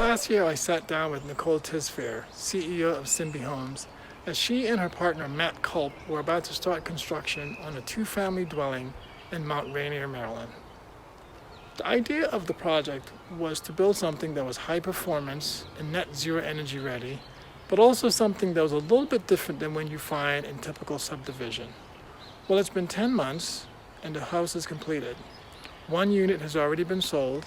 Last year, I sat down with Nicole Tysvaer, CEO of SYMBI Homes, as she and her partner Matt Culp were about to start construction on a two-family dwelling in Mount Rainier, Maryland. The idea of the project was to build something that was high performance and net zero energy ready, but also something that was a little bit different than what you find in typical subdivision. Well, it's been 10 months and the house is completed. One unit has already been sold,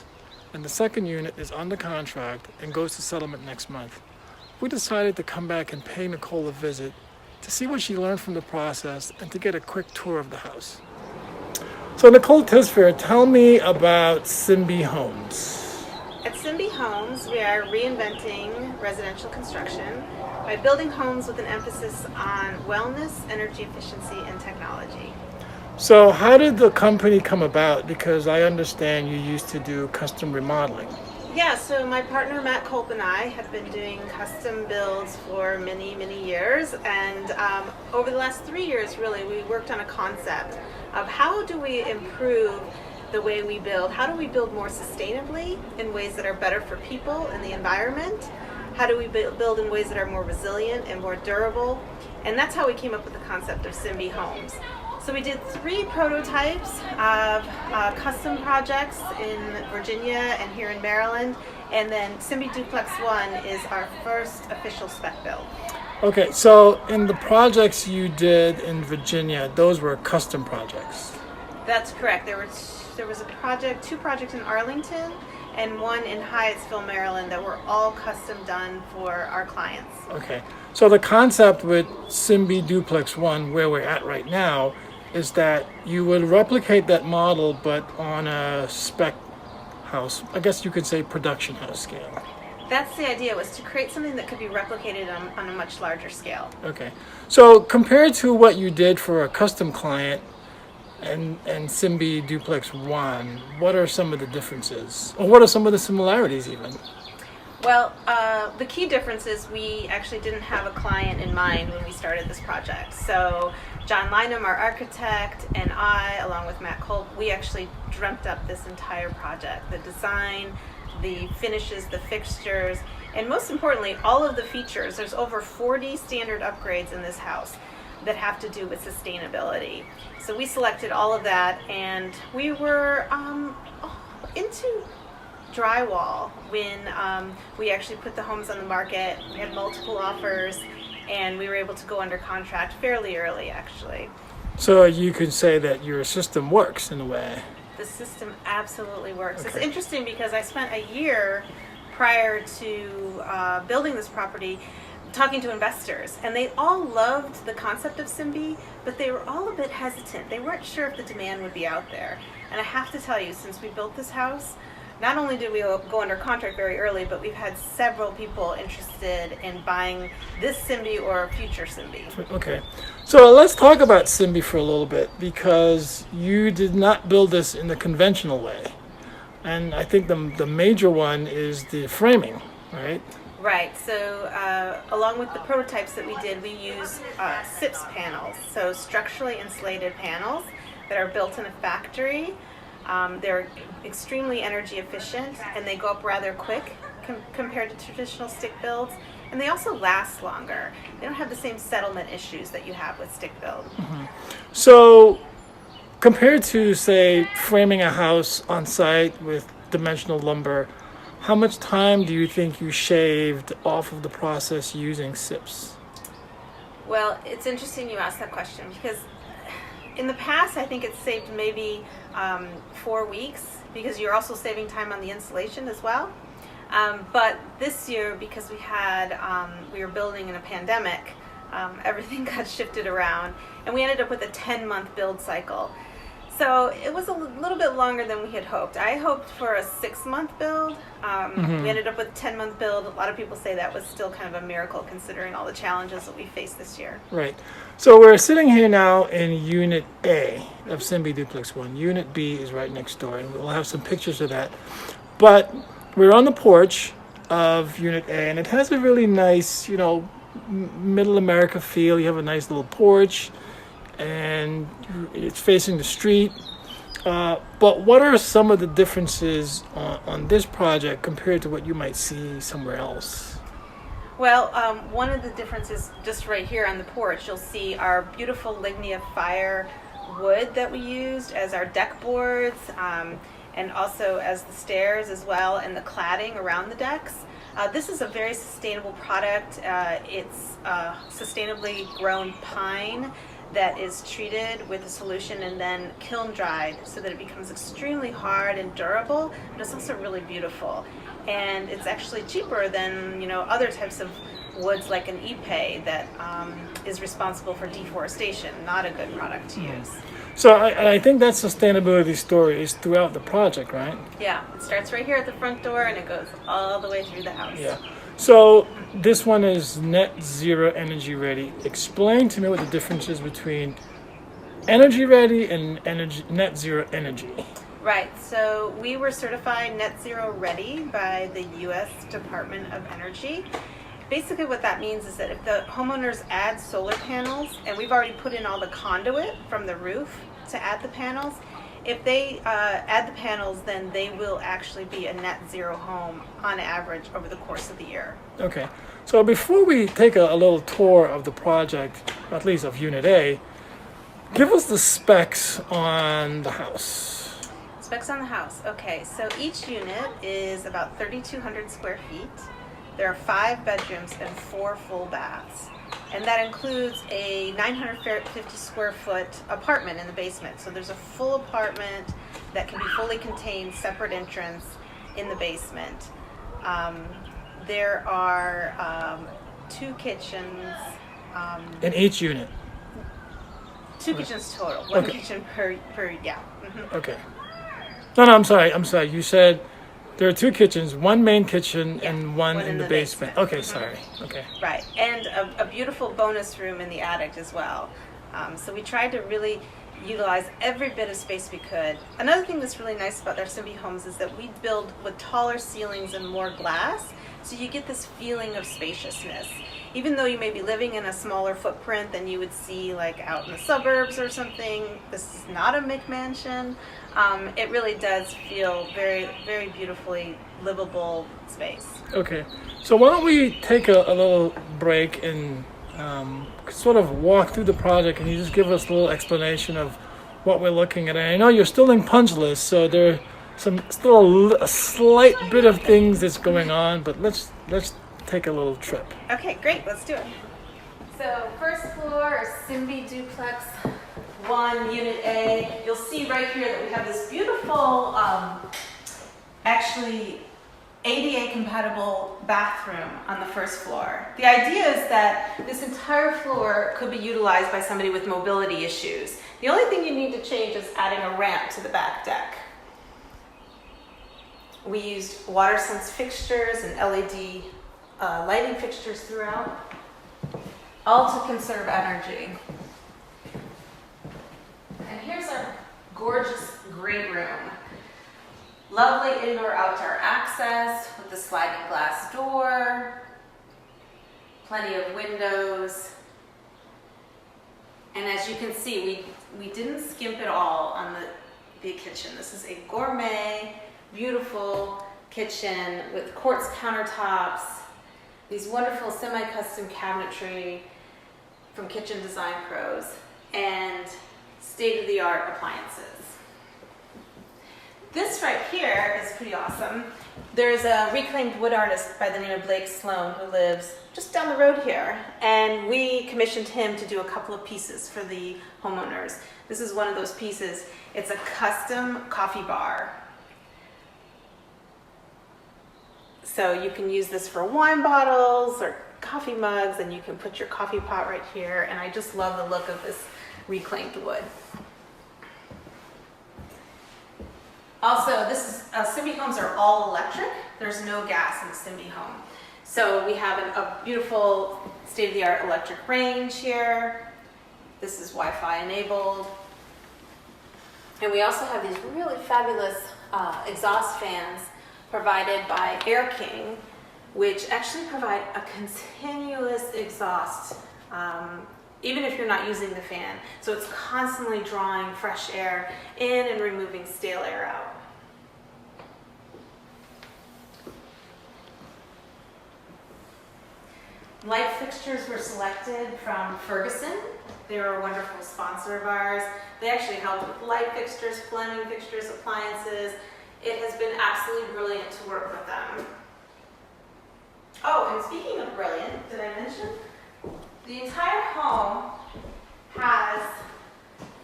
and the second unit is under contract and goes to settlement next month. We decided to come back and pay Nicole a visit to see what she learned from the process and to get a quick tour of the house. So Nicole Tysvaer, tell me about SYMBI Homes. At SYMBI Homes, we are reinventing residential construction by building homes with an emphasis on wellness, energy efficiency, and technology. So how did the company come about? Because I understand you used to do custom remodeling. Yeah, so my partner Matt Culp and I have been doing custom builds for many, many years, and over the last 3 years, really, we worked on a concept of how do we improve the way we build? How do we build more sustainably in ways that are better for people and the environment? How do we build in ways that are more resilient and more durable? And that's how we came up with the concept of SYMBI Homes. So we did 3 prototypes of custom projects in Virginia and here in Maryland, and then SYMBI Duplex One is our first official spec build. Okay, so in the projects you did in Virginia, those were custom projects. That's correct. There was two projects in Arlington and one in Hyattsville, Maryland that were all custom done for our clients. Okay, so the concept with SYMBI Duplex One, where we're at right now, is that you would replicate that model but on a spec house, I guess you could say production house scale. That's the idea, was to create something that could be replicated on a much larger scale. Okay, so compared to what you did for a custom client and SYMBI Duplex One, what are some of the differences? Or what are some of the similarities even? Well, the key difference is we actually didn't have a client in mind when we started this project. So John Lynham, our architect, and I, along with Matt Culp, we actually dreamt up this entire project. The design, the finishes, the fixtures, and most importantly, all of the features. There's over 40 standard upgrades in this house that have to do with sustainability. So we selected all of that, and we were into drywall when we actually put the homes on the market. We had multiple offers, and we were able to go under contract fairly early, actually. So you could say that your system works in a way. The system absolutely works. Okay. It's interesting because I spent a year prior to building this property talking to investors, and they all loved the concept of SYMBI, but they were all a bit hesitant. They weren't sure if the demand would be out there. And I have to tell you, since we built this house, not only did we go under contract very early, but we've had several people interested in buying this SYMBI or future SYMBI. Okay, so let's talk about SYMBI for a little bit, because you did not build this in the conventional way. And I think the major one is the framing, right? Right, so along with the prototypes that we did, we use SIPS panels, so structurally insulated panels that are built in a factory. They're extremely energy efficient, and they go up rather quick compared to traditional stick builds, and they also last longer. They don't have the same settlement issues that you have with stick build. Mm-hmm. So compared to, say, framing a house on site with dimensional lumber, how much time do you think you shaved off of the process using SIPs? Well, it's interesting you asked that question, because in the past, I think it's saved maybe 4 weeks, because you're also saving time on the installation as well. But this year, because we were building in a pandemic, everything got shifted around, and we ended up with a 10-month build cycle. So it was a little bit longer than we had hoped. I hoped for a 6-month build. We ended up with a 10-month build. A lot of people say that was still kind of a miracle considering all the challenges that we faced this year. Right. So we're sitting here now in Unit A of SYMBI Duplex One. Unit B is right next door, and we'll have some pictures of that. But we're on the porch of Unit A, and it has a really nice, middle America feel. You have a nice little porch, and it's facing the street. But what are some of the differences on this project compared to what you might see somewhere else? Well, one of the differences, just right here on the porch, you'll see our beautiful Lignia Fire wood that we used as our deck boards, and also as the stairs as well, and the cladding around the decks. This is a very sustainable product. It's sustainably grown pine that is treated with a solution and then kiln dried so that it becomes extremely hard and durable, but it's also really beautiful. And it's actually cheaper than other types of woods like an ipe that is responsible for deforestation. Not a good product to use. So I think that sustainability story is throughout the project, right? Yeah, it starts right here at the front door and it goes all the way through the house. Yeah. So this one is net zero energy ready. Explain to me what the difference is between energy ready and net zero energy. Right, so we were certified net zero ready by the U.S. Department of Energy. Basically what that means is that if the homeowners add solar panels, and we've already put in all the conduit from the roof to add the panels, if they add the panels, then they will actually be a net zero home on average over the course of the year. Okay, so before we take a little tour of the project, at least of Unit A, give us the specs on the house. Specs on the house. Okay, so each unit is about 3,200 square feet. There are 5 bedrooms and 4 full baths. And that includes a 950 square foot apartment in the basement. So there's a full apartment that can be fully contained, separate entrance in the basement. There are 2 kitchens. In each unit? 2 kitchens total. One Okay. kitchen per yeah. Mm-hmm. Okay. No, I'm sorry. You said there are 2 kitchens, 1 main kitchen and one in the basement. Okay, sorry. Okay. Right, and a beautiful bonus room in the attic as well. So we tried to really utilize every bit of space we could. Another thing that's really nice about our SYMBI homes is that we build with taller ceilings and more glass, so you get this feeling of spaciousness. Even though you may be living in a smaller footprint than you would see like out in the suburbs or something, this is not a McMansion. It really does feel very, very beautifully livable space. Okay, so why don't we take a little break and sort of walk through the project, and you just give us a little explanation of what we're looking at. And I know you're still in punch list, so there are still a slight bit of things that's going on, but let's take a little trip. Okay, great, let's do it. So first floor is SYMBI Duplex One, Unit A. You'll see right here that we have this beautiful, actually ADA compatible bathroom on the first floor. The idea is that this entire floor could be utilized by somebody with mobility issues. The only thing you need to change is adding a ramp to the back deck. We used WaterSense fixtures and LED lighting fixtures throughout, all to conserve energy. And here's our gorgeous great room. Lovely indoor-outdoor access with the sliding glass door, plenty of windows. And as you can see, we didn't skimp at all on the kitchen. This is a gourmet, beautiful kitchen with quartz countertops, these wonderful semi-custom cabinetry from Kitchen Design Pros, and state-of-the-art appliances. This right here is pretty awesome. There's a reclaimed wood artist by the name of Blake Sloan who lives just down the road here, and we commissioned him to do a couple of pieces for the homeowners. This is one of those pieces. It's a custom coffee bar. So you can use this for wine bottles or coffee mugs, and you can put your coffee pot right here, and I just love the look of this reclaimed wood. Also, SYMBI homes are all electric. There's no gas in a SYMBI home. So we have a beautiful state-of-the-art electric range here. This is Wi-Fi enabled. And we also have these really fabulous exhaust fans provided by Air King, which actually provide a continuous exhaust even if you're not using the fan. So it's constantly drawing fresh air in and removing stale air out. Light fixtures were selected from Ferguson. They were a wonderful sponsor of ours. They actually helped with light fixtures, plumbing fixtures, appliances. It has been absolutely brilliant to work with them. Oh, and speaking of brilliant, did I mention? The entire home has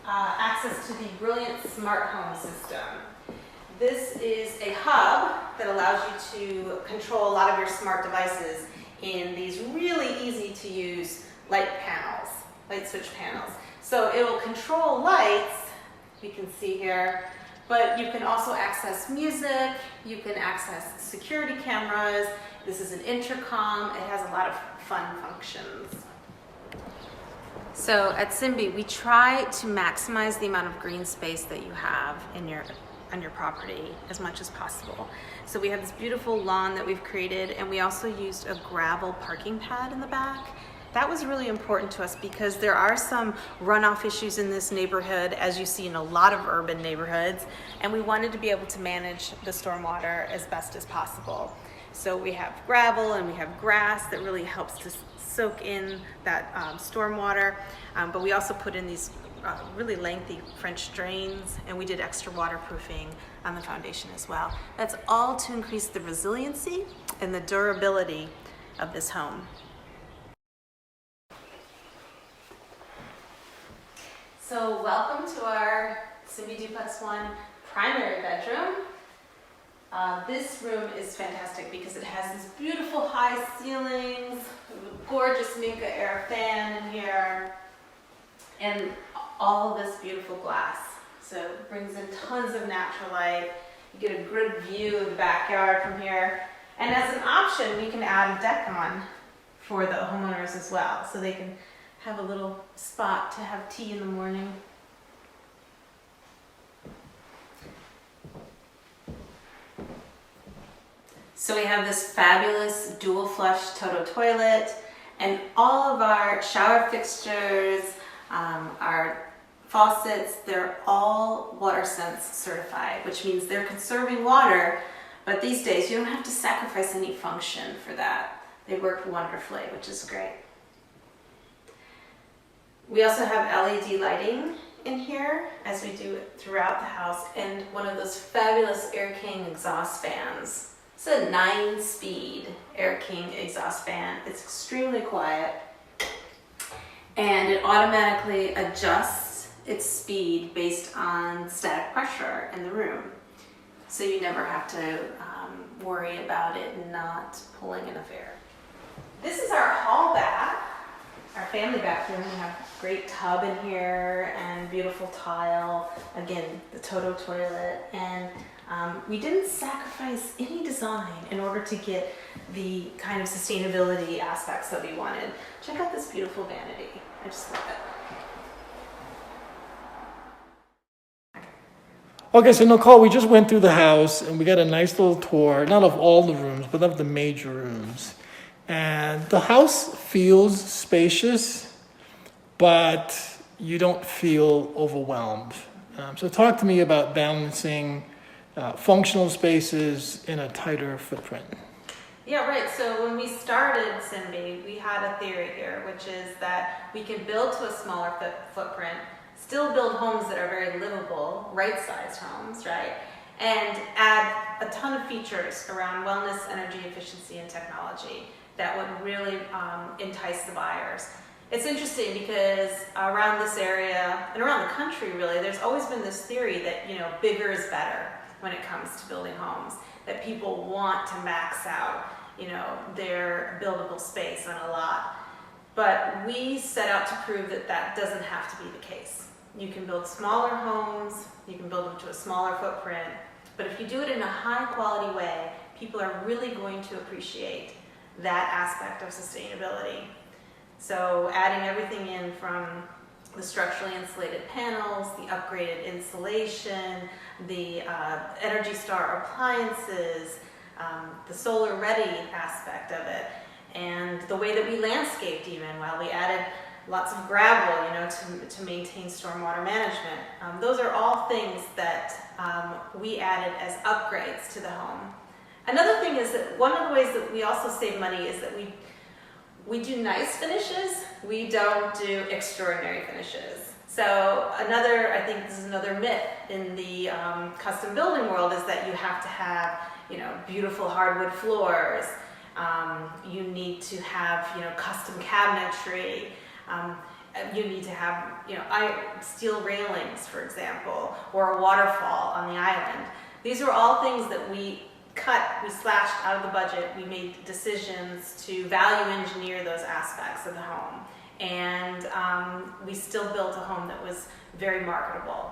access to the Brilliant Smart Home system. This is a hub that allows you to control a lot of your smart devices in these really easy to use light panels, light switch panels. So it will control lights, you can see here, but you can also access music, you can access security cameras. This is an intercom. It has a lot of fun functions. So at SYMBI, we try to maximize the amount of green space that you have on your property as much as possible. So we have this beautiful lawn that we've created, and we also used a gravel parking pad in the back. That was really important to us because there are some runoff issues in this neighborhood, as you see in a lot of urban neighborhoods, and we wanted to be able to manage the stormwater as best as possible. So we have gravel and we have grass that really helps to soak in that stormwater, but we also put in these really lengthy French drains, and we did extra waterproofing on the foundation as well. That's all to increase the resiliency and the durability of this home. So welcome to our SYMBI Duplex One primary bedroom. This room is fantastic because it has these beautiful high ceilings, a gorgeous Minka air fan in here, and all this beautiful glass. So it brings in tons of natural light. You get a good view of the backyard from here. And as an option, we can add a deck on for the homeowners as well, so they can have a little spot to have tea in the morning. So we have this fabulous dual flush Toto toilet, and all of our shower fixtures, our faucets, they're all WaterSense certified, which means they're conserving water, but these days you don't have to sacrifice any function for that. They work wonderfully, which is great. We also have LED lighting in here, as we do throughout the house, and one of those fabulous Air King exhaust fans. It's a 9-speed Air King exhaust fan. It's extremely quiet, and it automatically adjusts its speed based on static pressure in the room. So you never have to worry about it not pulling enough air. This is our hall bath, our family bathroom. We have a great tub in here and beautiful tile. Again, the Toto toilet. And we didn't sacrifice any design in order to get the kind of sustainability aspects that we wanted. Check out this beautiful vanity. I just love it. Okay, so Nicole, we just went through the house and we got a nice little tour, not of all the rooms, but of the major rooms. And the house feels spacious, but you don't feel overwhelmed. So talk to me about balancing functional spaces in a tighter footprint. Yeah, right. So when we started SYMBI, we had a theory here, which is that we can build to a smaller footprint, still build homes that are very livable, right-sized homes, right? And add a ton of features around wellness, energy efficiency, and technology that would really entice the buyers. It's interesting because around this area, and around the country really, there's always been this theory that, you know, bigger is better when it comes to building homes, that people want to max out, you know, their buildable space on a lot. But we set out to prove that that doesn't have to be the case. You can build smaller homes, you can build them to a smaller footprint, but if you do it in a high quality way, people are really going to appreciate that aspect of sustainability. So adding everything in from the structurally insulated panels, the upgraded insulation, the Energy Star appliances, the solar ready aspect of it, and the way that we landscaped even. While we added lots of gravel, to maintain stormwater management. Those are all things that we added as upgrades to the home. Another thing is that one of the ways that we also save money is that we do nice finishes. We don't do extraordinary finishes. So I think this is another myth in the custom building world, is that you have to have, beautiful hardwood floors. You need to have, custom cabinetry. You need to have, steel railings, for example, or a waterfall on the island. These are all things that we slashed out of the budget. We made decisions to value engineer those aspects of the home. And we still built a home that was very marketable.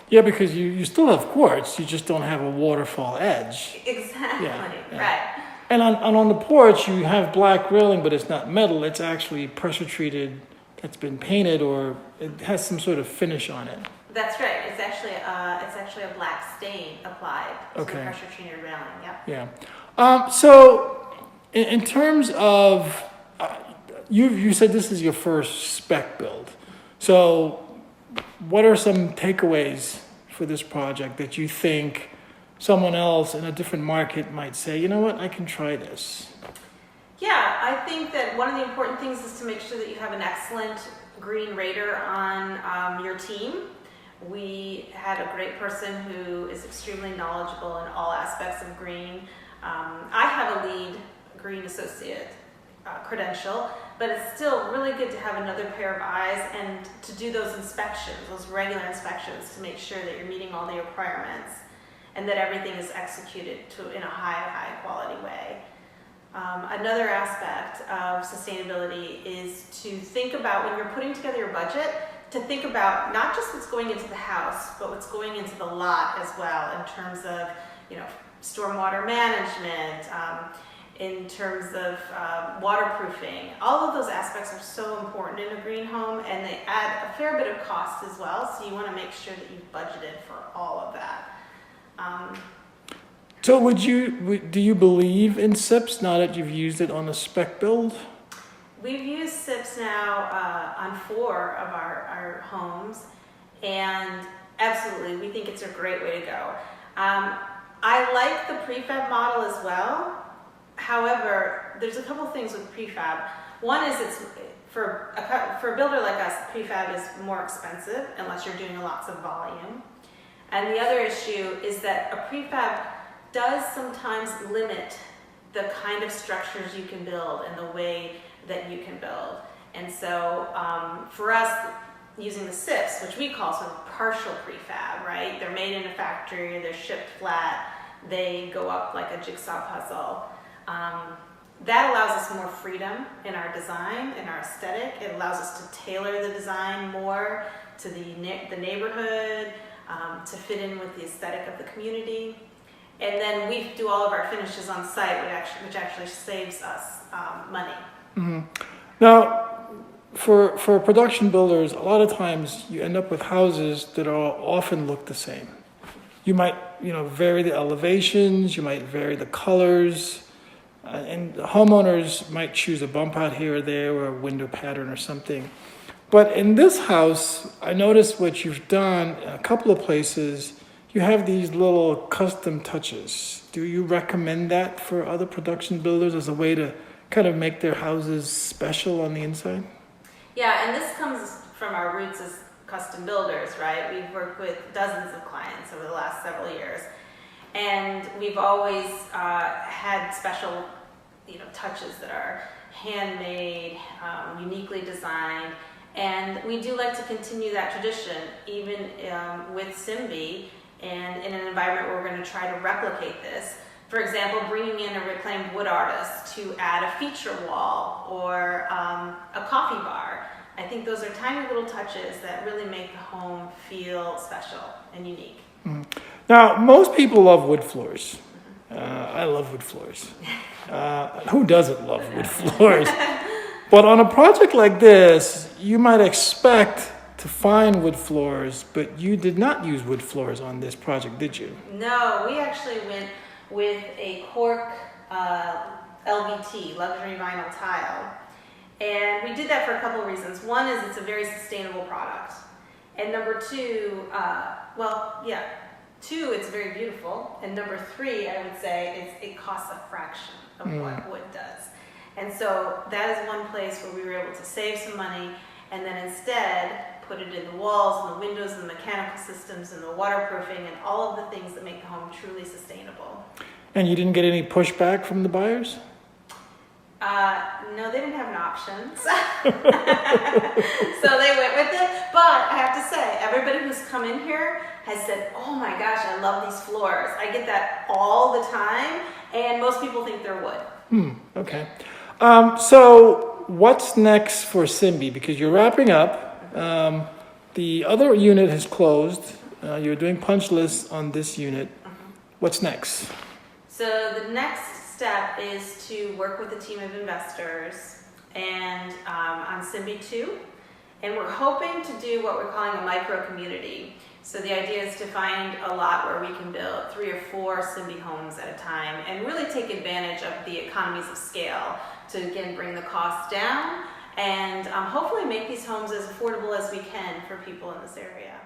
Yeah, because you still have quartz, you just don't have a waterfall edge. Exactly, yeah. right. And on the porch, you have black railing, but it's not metal. It's actually pressure treated. It's been painted, or it has some sort of finish on it. That's right. It's actually a black stain applied to the Okay. pressure treated railing. Yep. Yeah. So, in terms of, you said this is your first spec build. So, what are some takeaways for this project that you think someone else in a different market might say, you know what, I can try this? Yeah, I think that one of the important things is to make sure that you have an excellent green rater on your team. We had a great person who is extremely knowledgeable in all aspects of green. I have a lead green associate credential, but it's still really good to have another pair of eyes and to do those inspections, those regular inspections, to make sure that you're meeting all the requirements and that everything is executed in a high quality way. Another aspect of sustainability is to think about, when you're putting together your budget, to think about not just what's going into the house, but what's going into the lot as well, in terms of, stormwater management, in terms of waterproofing. All of those aspects are so important in a green home, and they add a fair bit of cost as well, so you want to make sure that you've budgeted for all of that. So do you believe in SIPs now that you've used it on a spec build? We've used SIPs now on 4 of our homes, and absolutely, we think it's a great way to go. I like the prefab model as well. However, there's a couple things with prefab. One is it's for a builder like us, prefab is more expensive unless you're doing lots of volume. And the other issue is that a prefab does sometimes limit the kind of structures you can build and the way that you can build. And so for us, using the SIPs, which we call sort of partial prefab, right? They're made in a factory, they're shipped flat, they go up like a jigsaw puzzle. That allows us more freedom in our design, in our aesthetic. It allows us to tailor the design more to the neighborhood, to fit in with the aesthetic of the community. And then we do all of our finishes on site, which actually saves us money. Mm-hmm. Now, for production builders, a lot of times you end up with houses that often look the same. You might, vary the elevations, you might vary the colors, and homeowners might choose a bump out here or there, or a window pattern or something. But in this house, I noticed what you've done in a couple of places. You have these little custom touches. Do you recommend that for other production builders as a way to kind of make their houses special on the inside? Yeah, and this comes from our roots as custom builders, right? We've worked with dozens of clients over the last several years, and we've always had special, touches that are handmade, uniquely designed, and we do like to continue that tradition, even with SYMBI, and in an environment where we're going to try to replicate this. For example, bringing in a reclaimed wood artist to add a feature wall or a coffee bar. I think those are tiny little touches that really make the home feel special and unique. Mm-hmm. Now, most people love wood floors. I love wood floors. Who doesn't love wood floors? But on a project like this, you might expect to find wood floors, but you did not use wood floors on this project, did you? No, we actually went with a cork LVT, luxury vinyl tile. And we did that for a couple of reasons. One is it's a very sustainable product. And number two, two, it's very beautiful. And number three, I would say, is it costs a fraction of what wood does. And so that is one place where we were able to save some money and then instead put it in the walls and the windows and the mechanical systems and the waterproofing and all of the things that make the home truly sustainable. And you didn't get any pushback from the buyers? No, they didn't have an option. So they went with it. But I have to say, everybody who's come in here has said, oh my gosh, I love these floors. I get that all the time. And most people think they're wood. Okay. So what's next for SYMBI? Because you're wrapping up. The other unit has closed. You're doing punch lists on this unit. What's next? So the next step is to work with a team of investors and on SYMBI 2. And we're hoping to do what we're calling a micro community. So the idea is to find a lot where we can build 3 or 4 SYMBI homes at a time and really take advantage of the economies of scale to, again, bring the costs down and hopefully make these homes as affordable as we can for people in this area.